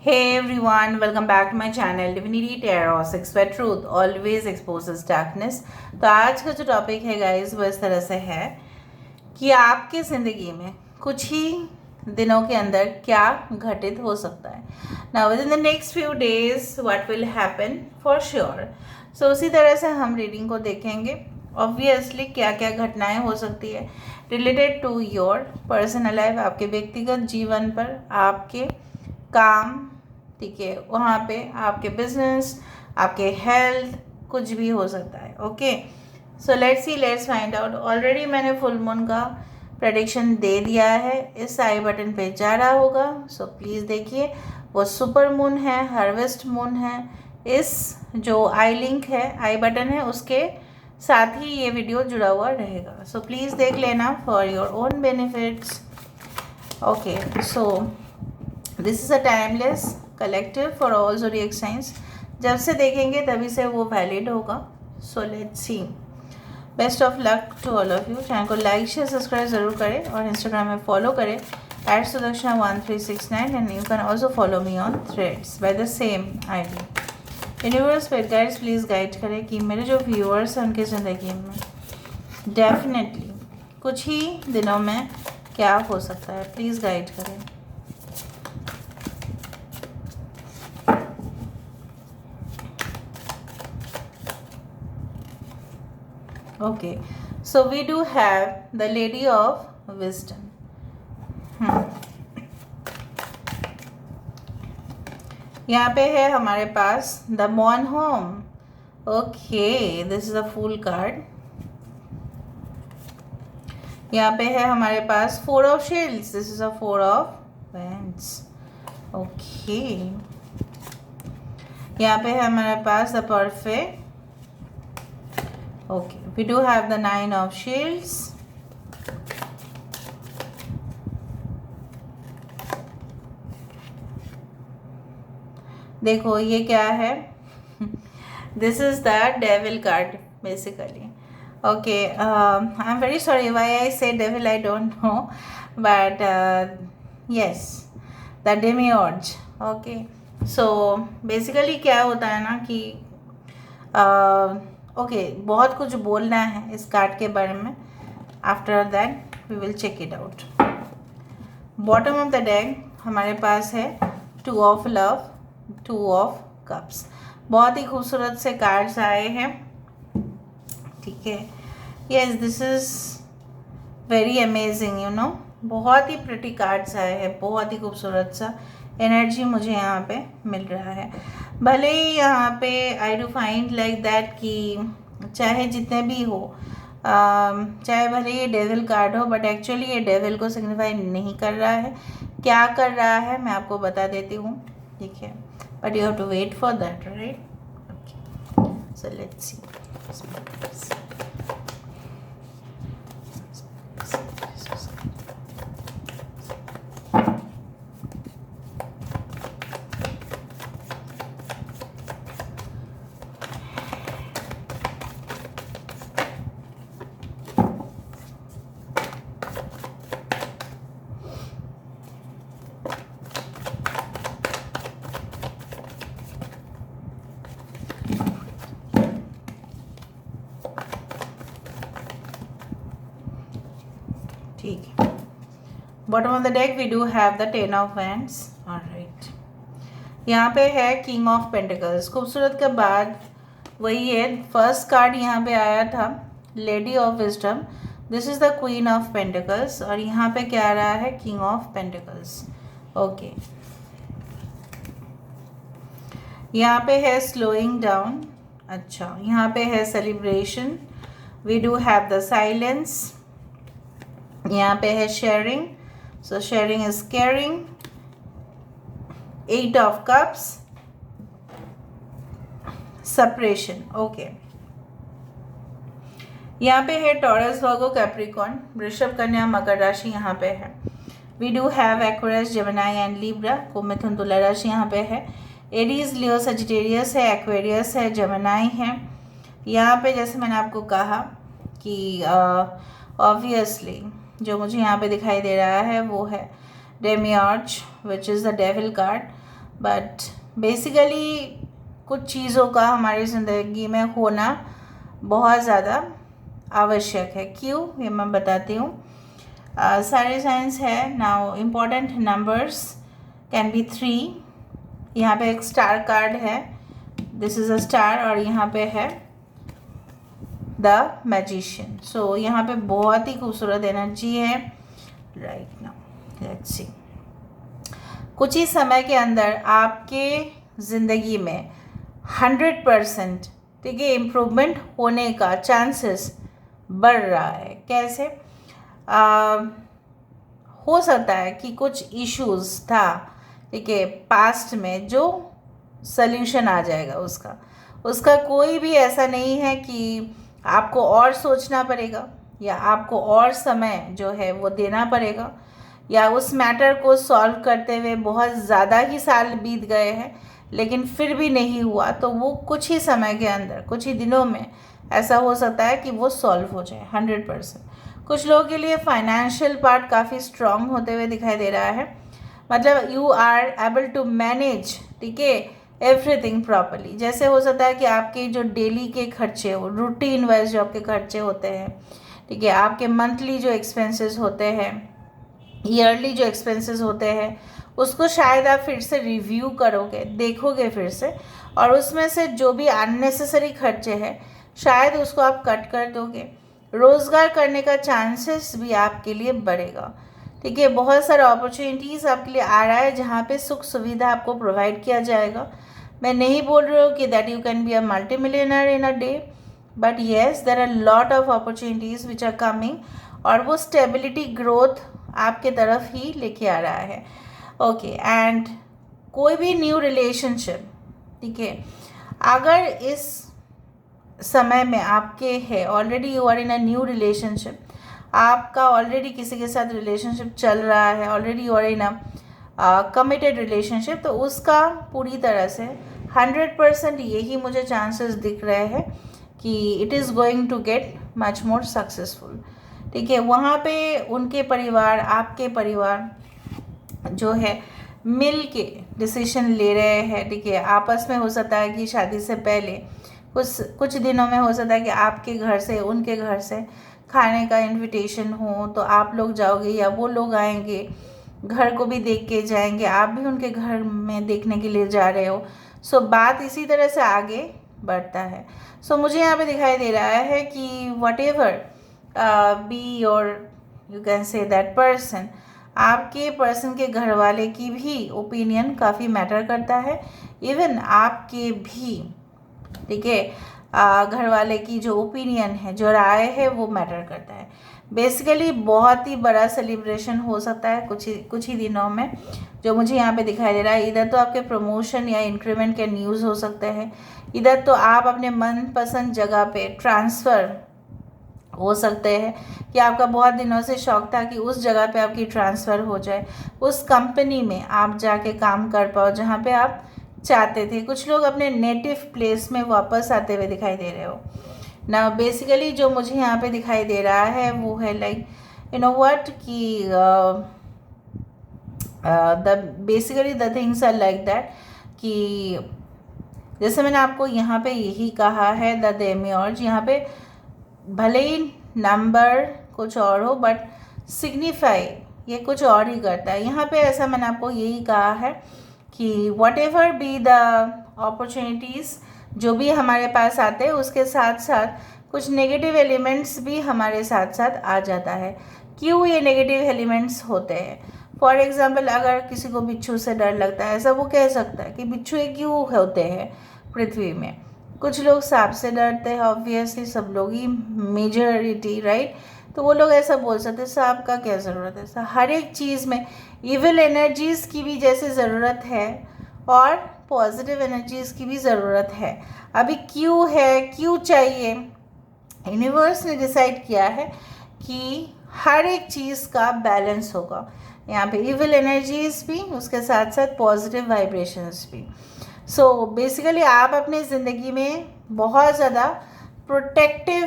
Hey everyone, welcome back to my channel Divinity Tarot 6 where truth always exposes darkness। तो आज का जो topic है गाइस वो इस तरह से है कि आपकी ज़िंदगी में कुछ ही दिनों के अंदर क्या घटित हो सकता है। Now within the next few days what will happen for sure. So उसी तरह से हम रीडिंग को देखेंगे। ऑब्वियसली क्या क्या घटनाएं हो सकती है related to your personal life, आपके व्यक्तिगत जीवन पर, आपके काम, ठीक है, वहाँ पे आपके बिजनेस, आपके हेल्थ, कुछ भी हो सकता है। Okay, so let's find out. Already मैंने फुल मून का प्रेडिक्शन दे दिया है, इस आई बटन पे जा रहा होगा। सो प्लीज़ देखिए, वो सुपर मून है, हार्वेस्ट मून है। इस जो आई लिंक है, आई बटन है, उसके साथ ही ये वीडियो जुड़ा हुआ रहेगा। सो प्लीज़ देख लेना for your own benefits. Okay, so this is a timeless collective for all zodiac signs. जब से देखेंगे तभी से वो वैलिड होगा। So let's see. Best of luck to all of you. Channel को लाइक शेयर सब्सक्राइब ज़रूर करें और इंस्टाग्राम में फॉलो करें @sudarshan1369 and you can also follow me on Threads by the same ID। Universe पे गाइड्स प्लीज़ गाइड करें कि मेरे जो व्यूअर्स हैं उनकी ज़िंदगी में डेफिनेटली कुछ ही दिनों में क्या हो सकता है। प्लीज़ गाइड करें। Okay, so we do have the Lady of Wisdom. यहाँ पे है हमारे पास the moon home. Okay, this is a fool card. यहाँ पे है हमारे पास 4 of shields, this is a 4 of wands. Okay, यहाँ पे है हमारे पास the perfect. Okay, we do have the 9 of shields. देखो ये क्या है, this is the devil card basically. Okay, I am very sorry why I say devil, I don't know, but yes, the demiurge. Okay, so basically क्या होता है ना कि okay, बहुत कुछ बोलना है इस कार्ड के बारे में। After that we will check it out. Bottom of the deck हमारे पास है 2 ऑफ लव, 2 ऑफ कप्स। बहुत ही खूबसूरत से कार्ड्स आए हैं, ठीक है। Yes, this is very amazing, you know, बहुत ही प्रिटी कार्ड्स आए हैं, बहुत ही खूबसूरत सा एनर्जी मुझे यहाँ पे मिल रहा है। भले ही यहाँ पे आई डू फाइंड लाइक दैट कि चाहे जितने भी हो, चाहे भले ये डेविल कार्ड हो, बट एक्चुअली ये डेविल को सिग्निफाई नहीं कर रहा है। क्या कर रहा है मैं आपको बता देती हूँ, ठीक है, but you have to wait for that, right. Okay, so let's see. ठीक है, bottom of the deck we do have the 10 of wands. Alright, यहाँ पे है किंग ऑफ पेंटिकल्स। खूबसूरत के बाद वही है, फर्स्ट कार्ड यहाँ पे आया था lady of wisdom, this is the queen of pentacles, और यहाँ पे क्या आ रहा है, किंग ऑफ पेंटिकल्स। ओके, यहाँ पे है स्लोइंग डाउन। अच्छा, यहाँ पे है celebration. We do have the silence. यहाँ पे है sharing, so sharing is caring. 8 of cups, separation. Okay, यहाँ पे है टॉरस, वर्गो, कैप्रिकॉर्न, वृषभ, कन्या, मकर राशि यहाँ पे है। We do have Aquarius, Gemini and Libra. कुंभ, मिथुन, तुला राशि यहाँ पे है। एरीज, लियो, सजिटेरियस है, एक्वेरियस है, जेमिनी है। यहाँ पे जैसे मैंने आपको कहा कि ऑब्वियसली जो मुझे यहाँ पे दिखाई दे रहा है वो है demiurge, which is the devil card. But basically कुछ चीज़ों का हमारी ज़िंदगी में होना बहुत ज़्यादा आवश्यक है। क्यों, ये मैं बताती हूँ। सारे साइंस है। Now important numbers can be 3। यहाँ पे एक स्टार कार्ड है, दिस इज़ अ स्टार, और यहाँ पे है द मैजिशियन। सो यहाँ पे बहुत ही खूबसूरत एनर्जी है। राइट नाउ लेट्स सी, कुछ ही समय के अंदर आपके ज़िंदगी में 100% ठीक है इम्प्रूवमेंट होने का चांसेस बढ़ रहा है। कैसे? हो सकता है कि कुछ इश्यूज था, ठीक है, पास्ट में, जो सल्यूशन आ जाएगा उसका कोई भी ऐसा नहीं है कि आपको और सोचना पड़ेगा या आपको और समय जो है वो देना पड़ेगा, या उस मैटर को सॉल्व करते हुए बहुत ज़्यादा ही साल बीत गए हैं लेकिन फिर भी नहीं हुआ, तो वो कुछ ही समय के अंदर, कुछ ही दिनों में ऐसा हो सकता है कि वो सॉल्व हो जाए 100%। कुछ लोगों के लिए फाइनेंशियल पार्ट काफ़ी स्ट्रांग होते हुए दिखाई दे रहा है, मतलब you are able to manage, ठीक है, एवरीथिंग प्रॉपरली। जैसे हो सकता है कि आपके जो डेली के खर्चे हो, रूटीन वाइज जो आपके खर्चे होते हैं, ठीक है, आपके मंथली जो एक्सपेंसेस होते हैं, ईयरली जो एक्सपेंसेस होते हैं, उसको शायद आप फिर से रिव्यू करोगे, देखोगे फिर से, और उसमें से जो भी अननेसेसरी खर्चे हैं शायद उसको आप कट कर दोगे। रोज़गार करने का चांसेस भी आपके लिए बढ़ेगा, ठीक है। बहुत सारा अपॉर्चुनिटीज़ आपके लिए आ रहा है जहाँ पे सुख सुविधा आपको प्रोवाइड किया जाएगा। मैं नहीं बोल रही हूँ कि that you can be a multi millionaire in a day, but yes there are lot of opportunities which are coming, और वो स्टेबिलिटी ग्रोथ आपके तरफ ही लेके आ रहा है। ओके, एंड कोई भी न्यू रिलेशनशिप, ठीक है, अगर इस समय में आपके है, already you are in a new relationship, आपका ऑलरेडी किसी के साथ रिलेशनशिप चल रहा है, already you are in a committed relationship, तो उसका पूरी तरह से 100% यही मुझे चांसेस दिख रहे हैं कि it is going to get much more successful, ठीक है। वहाँ पे उनके परिवार, आपके परिवार जो है मिल के डिसीजन ले रहे हैं, ठीक है। आपस में हो सकता है कि शादी से पहले कुछ दिनों में हो सकता है कि आपके घर से उनके घर से खाने का इनविटेशन हो, तो आप लोग जाओगे या वो लोग आएंगे, घर को भी देख के जाएंगे, आप भी उनके घर में देखने के लिए जा रहे हो। सो बात इसी तरह से आगे बढ़ता है। सो मुझे यहाँ पे दिखाई दे रहा है कि what ever be your, you can say that person, आपके पर्सन के घर वाले की भी ओपिनियन काफ़ी मैटर करता है, इवन आपके भी, ठीक है, घर वाले की जो ओपिनियन है, जो राय है, वो मैटर करता है। बेसिकली बहुत ही बड़ा सेलिब्रेशन हो सकता है कुछ ही दिनों में, जो मुझे यहाँ पे दिखाई दे रहा है। इधर तो आपके प्रमोशन या इंक्रीमेंट के न्यूज़ हो सकते हैं, इधर तो आप अपने मनपसंद जगह पे ट्रांसफ़र हो सकते हैं कि आपका बहुत दिनों से शौक था कि उस जगह पे आपकी ट्रांसफ़र हो जाए, उस कंपनी में आप जाके काम कर पाओ जहाँ पे आप चाहते थे। कुछ लोग अपने नेटिव प्लेस में वापस आते हुए दिखाई दे रहे हो ना। बेसिकली जो मुझे यहाँ पे दिखाई दे रहा है वो है लाइक यू नो व्हाट कि basically the things are like that कि जैसे मैंने आपको यहाँ पे यही कहा है, द डेमियोर्ज, यहाँ पे भले ही नंबर कुछ और हो बट सिग्निफाई ये कुछ और ही करता है। यहाँ पे ऐसा मैंने आपको यही कहा है कि what ever be the opportunities जो भी हमारे पास आते हैं, उसके साथ साथ कुछ नेगेटिव एलिमेंट्स भी हमारे साथ साथ आ जाता है। क्यों ये नेगेटिव एलिमेंट्स होते हैं? फॉर एग्ज़ाम्पल, अगर किसी को बिच्छू से डर लगता है, ऐसा वो कह सकता है कि बिच्छू ये क्यों होते हैं पृथ्वी में। कुछ लोग सांप से डरते हैं, ऑब्वियसली सब लोग ही, मेजॉरिटी, राइट। तो वो लोग ऐसा बोल सकते हैं सांप का क्या ज़रूरत है। हर एक चीज़ में इविल एनर्जीज़ की भी जैसे ज़रूरत है और पॉजिटिव एनर्जीज़ की भी ज़रूरत है। अभी क्यों है, क्यों चाहिए, यूनिवर्स ने डिसाइड किया है कि हर एक चीज़ का बैलेंस होगा। यहाँ पे इविल एनर्जीज़ भी, उसके साथ साथ पॉजिटिव वाइब्रेशंस भी। सो बेसिकली आप अपने ज़िंदगी में बहुत ज़्यादा प्रोटेक्टिव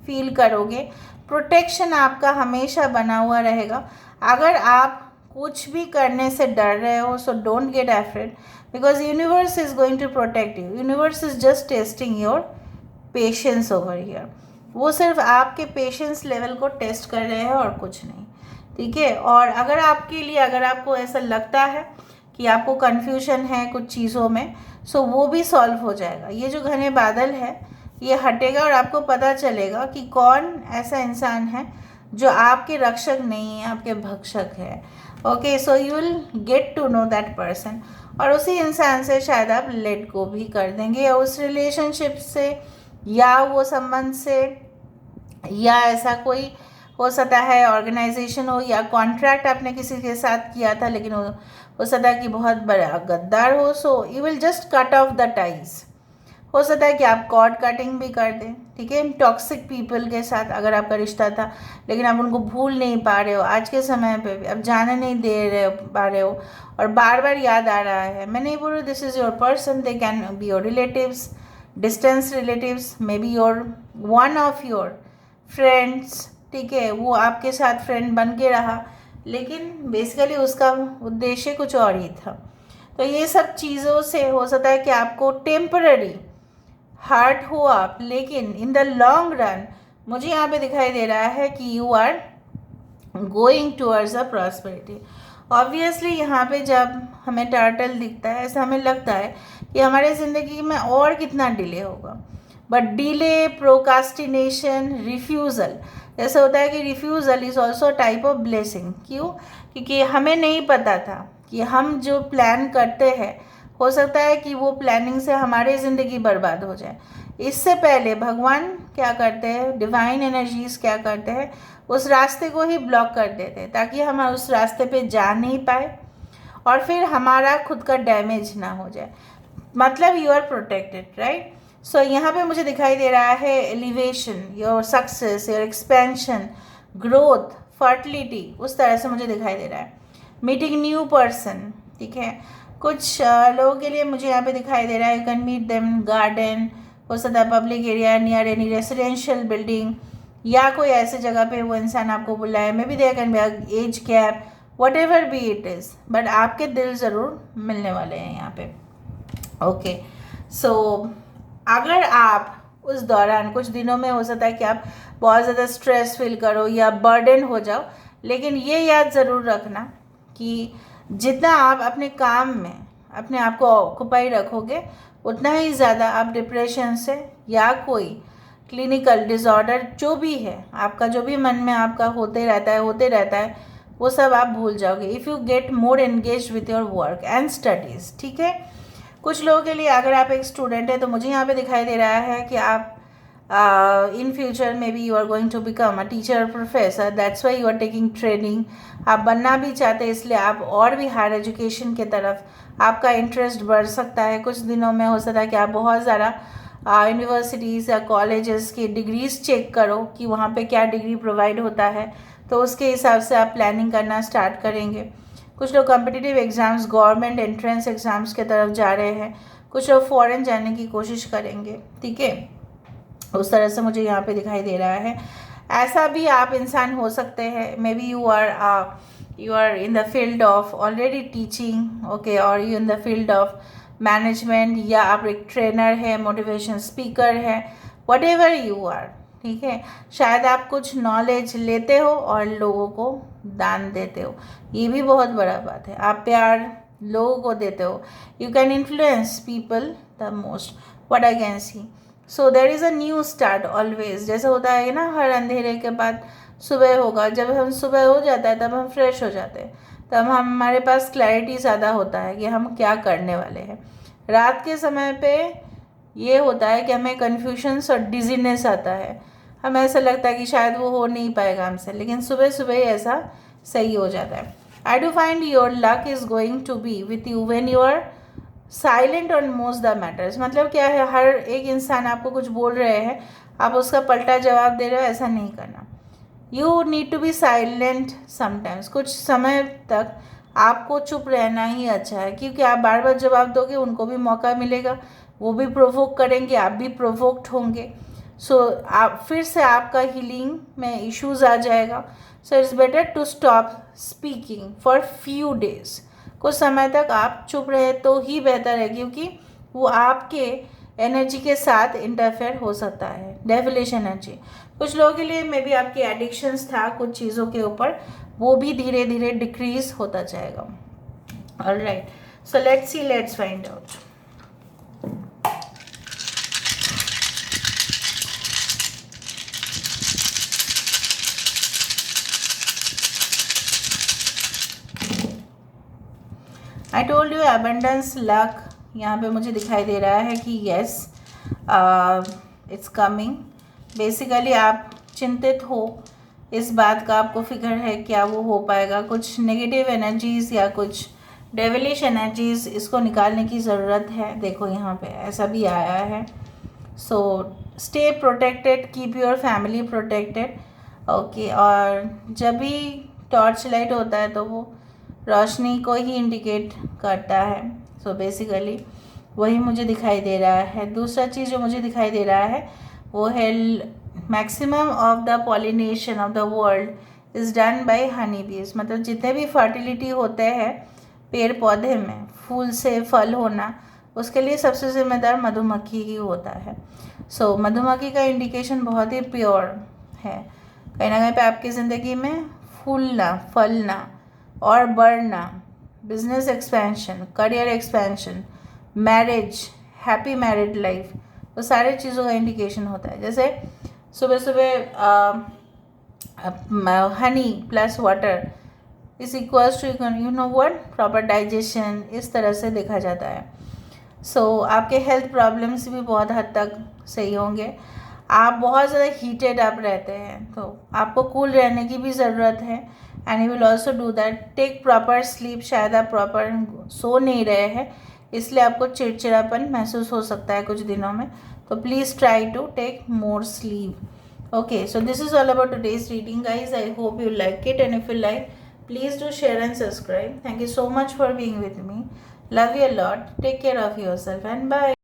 फील करोगे। प्रोटेक्शन आपका हमेशा बना हुआ रहेगा। अगर आप कुछ भी करने से डर रहे हो, so don't get afraid, because universe is going to protect you. Universe is just testing your patience over here. वो सिर्फ आपके पेशेंस लेवल को टेस्ट कर रहे हैं और कुछ नहीं. ठीक है. और अगर आपके लिए, अगर आपको ऐसा लगता है कि आपको कन्फ्यूजन है कुछ चीज़ों में, सो वो भी सॉल्व हो जाएगा. ये जो घने बादल है ये हटेगा और आपको पता चलेगा कि कौन ऐसा इंसान है जो आपके रक्षक नहीं है, आपके भक्षक है. Okay, so you will get to know that person, और उसी इंसान से शायद आप लेट गो भी कर देंगे, या उस रिलेशनशिप से, या वो संबंध से, या ऐसा कोई हो सकता है ऑर्गेनाइजेशन हो, या कॉन्ट्रैक्ट आपने किसी के साथ किया था लेकिन हो सकता है कि बहुत बड़ा गद्दार हो. सो you will just cut off the ties. हो सकता है कि आप कॉर्ड कटिंग भी कर दें. ठीक है. टॉक्सिक पीपल के साथ अगर आपका रिश्ता था लेकिन आप उनको भूल नहीं पा रहे हो, आज के समय पे भी आप जाने नहीं दे रहे पा रहे हो और बार बार याद आ रहा है. मैं नहीं बोल रही this is your person, they can be your relatives, distance relatives, may be your one of your friends. ठीक है. वो आपके साथ फ्रेंड बन के रहा लेकिन बेसिकली उसका उद्देश्य कुछ और ही था. तो ये सब चीज़ों से हो सकता है कि आपको टेम्पररी हर्ट हो आप, लेकिन इन द लॉन्ग रन मुझे यहाँ पे दिखाई दे रहा है कि you are going towards a prosperity. Obviously यहाँ पे जब हमें टर्टल दिखता है ऐसा हमें लगता है कि हमारे ज़िंदगी में और कितना डिले होगा, बट डिले, प्रोकास्टिनेशन, रिफ्यूज़ल, ऐसा होता है कि refusal is also type of blessing. क्यों? क्योंकि हमें नहीं पता था कि हम जो प्लान करते हैं हो सकता है कि वो प्लानिंग से हमारी ज़िंदगी बर्बाद हो जाए. इससे पहले भगवान क्या करते हैं, डिवाइन एनर्जीज क्या करते हैं, उस रास्ते को ही ब्लॉक कर देते हैं ताकि हम उस रास्ते पे जा नहीं पाए और फिर हमारा खुद का डैमेज ना हो जाए. मतलब यू आर प्रोटेक्टेड, राइट. सो यहाँ पे मुझे दिखाई दे रहा है elevation, your success, your expansion, growth, fertility, उस तरह से मुझे दिखाई दे रहा है. Meeting new person. ठीक है. कुछ लोगों के लिए मुझे यहाँ पे दिखाई दे रहा है you can meet them garden, हो सकता है public area, near any residential building, या कोई ऐसे जगह पे वो इंसान आपको बुलाए. May be there can be as gap, whatever be it is, but आपके दिल ज़रूर मिलने वाले हैं यहाँ पे. ओके. सो अगर आप उस दौरान कुछ दिनों में हो सकता है कि आप बहुत ज़्यादा स्ट्रेस फील करो या बर्डन हो जाओ, लेकिन ये याद ज़रूर रखना कि जितना आप अपने काम में अपने आप को ऑक्यूपाई रखोगे उतना ही ज़्यादा आप डिप्रेशन से या कोई क्लिनिकल डिसऑर्डर जो भी है आपका, जो भी मन में आपका होते रहता है वो सब आप भूल जाओगे if you get more engage with your work and studies. ठीक है. कुछ लोगों के लिए अगर आप एक स्टूडेंट है तो मुझे यहाँ पे दिखाई दे रहा है कि आप इन फ्यूचर में be you are going to become a teacher, professor, that's why you are taking training. आप बनना भी चाहते हैं इसलिए आप और भी हायर एजुकेशन के तरफ आपका इंटरेस्ट बढ़ सकता है. कुछ दिनों में हो सकता है कि आप बहुत ज़्यादा यूनिवर्सिटीज़ या कॉलेजेस की डिग्रीज़ चेक करो कि वहाँ पे क्या डिग्री प्रोवाइड होता है, तो उसके हिसाब से आप प्लानिंग करना स्टार्ट करेंगे. कुछ लोग competitive exams, government entrance exams के तरफ जा रहे हैं. कुछ लोग फॉरेन जाने की कोशिश करेंगे. ठीक है. उस तरह से मुझे यहाँ पे दिखाई दे रहा है. ऐसा भी आप इंसान हो सकते हैं, maybe you are in the field of already teaching, okay, और you in the field of management, या आप एक ट्रेनर है, मोटिवेशन स्पीकर है, वट एवर यू आर. ठीक है. शायद आप कुछ नॉलेज लेते हो और लोगों को दान देते हो, ये भी बहुत बड़ा बात है. आप प्यार लोगों को देते हो. You can influence people the most, what I can see. So there is a new start always. जैसे होता है ना, हर अंधेरे के बाद सुबह होगा. जब हम सुबह हो जाता है तब हम फ्रेश हो जाते हैं, तब हमारे पास क्लैरिटी ज़्यादा होता है कि हम क्या करने वाले हैं. रात के समय पे ये होता है कि हमें कन्फ्यूजन्स और डिजीनेस आता है. हमें ऐसा लगता है कि शायद वो हो नहीं पाएगा हमसे, लेकिन सुबह सुबह ही ऐसा सही हो जाता है. I do find your luck is going to be with you when you are silent on most the matters. मतलब क्या है, हर एक इंसान आपको कुछ बोल रहे हैं, आप उसका पलटा जवाब दे रहे हो, ऐसा नहीं करना. You need to be silent sometimes. कुछ समय तक आपको चुप रहना ही अच्छा है, क्योंकि आप बार बार जवाब दोगे उनको भी मौका मिलेगा, वो भी प्रोवोक करेंगे, आप भी प्रोवोक्ड होंगे. सो आप फिर से आपका हीलिंग में इश्यूज आ जाएगा. So it's better to stop speaking for few days. कुछ समय तक आप चुप रहे तो ही बेहतर है, क्योंकि वो आपके एनर्जी के साथ इंटरफेयर हो सकता है. डेविलिश एनर्जी कुछ लोगों के लिए मे बी आपकी एडिक्शंस था कुछ चीज़ों के ऊपर, वो भी धीरे धीरे डिक्रीज होता जाएगा. Alright, so let's C, let's find out. I told you abundance, luck. यहाँ पे मुझे दिखाई दे रहा है कि येस, इट्स कमिंग. बेसिकली आप चिंतित हो इस बात का, आपको फिक्र है क्या वो हो पाएगा. कुछ नेगेटिव एनर्जीज या कुछ डेविलिश एनर्जीज, इसको निकालने की ज़रूरत है. देखो यहाँ पे ऐसा भी आया है. So stay protected, keep your family protected. Okay, और जब भी टॉर्च लाइट होता है तो वो रोशनी को ही इंडिकेट करता है. सो बेसिकली वही मुझे दिखाई दे रहा है. दूसरा चीज़ जो मुझे दिखाई दे रहा है वो है maximum of the pollination of the world is done by Honey बीज. मतलब जितने भी फर्टिलिटी होते हैं पेड़ पौधे में, फूल से फल होना, उसके लिए सबसे ज़िम्मेदार मधुमक्खी ही होता है. सो मधुमक्खी का इंडिकेशन बहुत ही प्योर है. कहीं ना कहीं पे आपकी ज़िंदगी में फूलना, फलना और बढ़ना, business expansion, career expansion, marriage, happy married life, वो सारे चीज़ों का इंडिकेशन होता है. जैसे सुबह सुबह honey plus water is equals to you know what, proper digestion, इस तरह से देखा जाता है. सो आपके हेल्थ प्रॉब्लम्स भी बहुत हद तक सही होंगे. आप बहुत ज़्यादा हीटेड आप रहते हैं तो आपको कूल रहने की भी ज़रूरत है. And you will also do that. Take proper sleep. शायद आप प्रॉपर सो नहीं रहे हैं इसलिए आपको चिड़चिड़ापन महसूस हो सकता है कुछ दिनों में. तो please try to take more sleep. Okay, so this is all about today's reading, guys. I hope you like it, and if you like, please do share and subscribe. Thank you so much for being with me. Love you a lot. Take care of yourself, and bye.